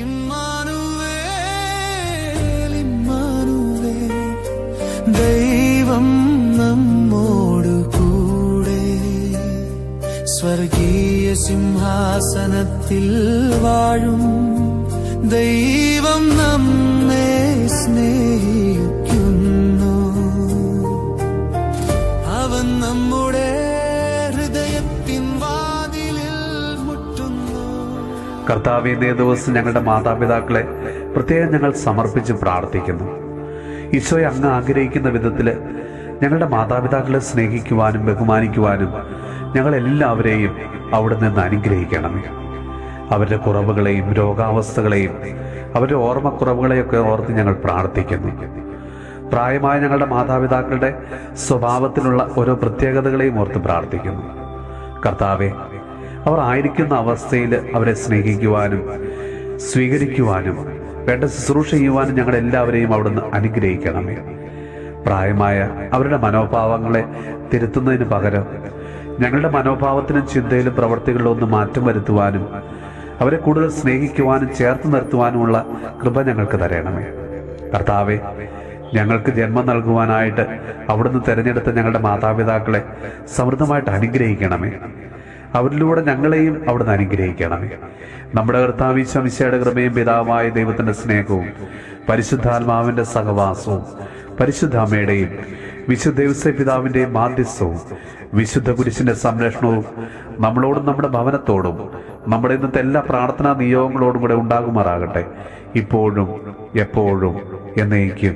Emmanuel, Emmanuel, ദൈവം നമ്മോടു കൂടെ. സ്വർഗീയ സിംഹാസനത്തിൽ വാഴും ദൈവം നമ്മെ സ്നേഹിക്കുന്നു. അവൻ നമ്മുടെ ഹൃദയത്തിൻ വാതിലിൽ മുട്ടുന്നു. കർത്താവേ, ഇന്നേ ദിവസം ഞങ്ങളുടെ മാതാപിതാക്കളെ പ്രത്യേകം ഞങ്ങൾ സമർപ്പിച്ച് പ്രാർത്ഥിക്കുന്നു. ഈശോയെ, അങ്ങ് ആഗ്രഹിക്കുന്ന വിധത്തിൽ ഞങ്ങളുടെ മാതാപിതാക്കളെ സ്നേഹിക്കുവാനും ബഹുമാനിക്കുവാനും ഞങ്ങളെല്ലാവരെയും അവിടെ നിന്ന് അനുഗ്രഹിക്കണമേ. അവരുടെ കുറവുകളെയും രോഗാവസ്ഥകളെയും അവരുടെ ഓർമ്മക്കുറവുകളെയൊക്കെ ഓർത്ത് ഞങ്ങൾ പ്രാർത്ഥിക്കുന്നു. പ്രായമായ ഞങ്ങളുടെ മാതാപിതാക്കളുടെ സ്വഭാവത്തിലുള്ള ഓരോ പ്രത്യേകതകളെയും ഓർത്ത് പ്രാർത്ഥിക്കുന്നു. കർത്താവെ, അവർ ആയിരിക്കുന്ന അവസ്ഥയിൽ അവരെ സ്നേഹിക്കുവാനും സ്വീകരിക്കുവാനും വേണ്ട ശുശ്രൂഷ ചെയ്യുവാനും ഞങ്ങളെല്ലാവരെയും അവിടുന്ന് അനുഗ്രഹിക്കണമേ. പ്രായമായ അവരുടെ മനോഭാവങ്ങളെ തിരുത്തുന്നതിന് പകരം ഞങ്ങളുടെ മനോഭാവത്തിനും ചിന്തയിലും പ്രവൃത്തികളിലും ഒന്ന് മാറ്റം വരുത്തുവാനും അവരെ കൂടുതൽ സ്നേഹിക്കുവാനും ചേർത്ത് നിർത്തുവാനുമുള്ള കൃപ ഞങ്ങൾക്ക് തരണമേ. കർത്താവെ, ഞങ്ങൾക്ക് ജന്മം നൽകുവാനായിട്ട് അവിടുന്ന് തിരഞ്ഞെടുത്ത ഞങ്ങളുടെ മാതാപിതാക്കളെ സമൃദ്ധമായിട്ട് അനുഗ്രഹിക്കണമേ. അവരിലൂടെ ഞങ്ങളെയും അവിടുന്ന് അനുഗ്രഹിക്കണമേ. നമ്മുടെ കർത്താവ് ഈശോ മിശിഹായുടെ കൃപയും പിതാവായ ദൈവത്തിന്റെ സ്നേഹവും പരിശുദ്ധാത്മാവിന്റെ സഹവാസവും പരിശുദ്ധ അമ്മയുടെയും വിശുദ്ധ ഔസേപ്പ് പിതാവിന്റെയും മാധ്യസ്ഥവും വിശുദ്ധ കുരിശിന്റെ സംരക്ഷണവും നമ്മളോടും നമ്മുടെ ഭവനത്തോടും നമ്മുടെ ഇന്നത്തെ എല്ലാ പ്രാർത്ഥനാ നിയോഗങ്ങളോടും കൂടെ ഉണ്ടാകുമാറാകട്ടെ, ഇപ്പോഴും എപ്പോഴും എന്നേക്കും.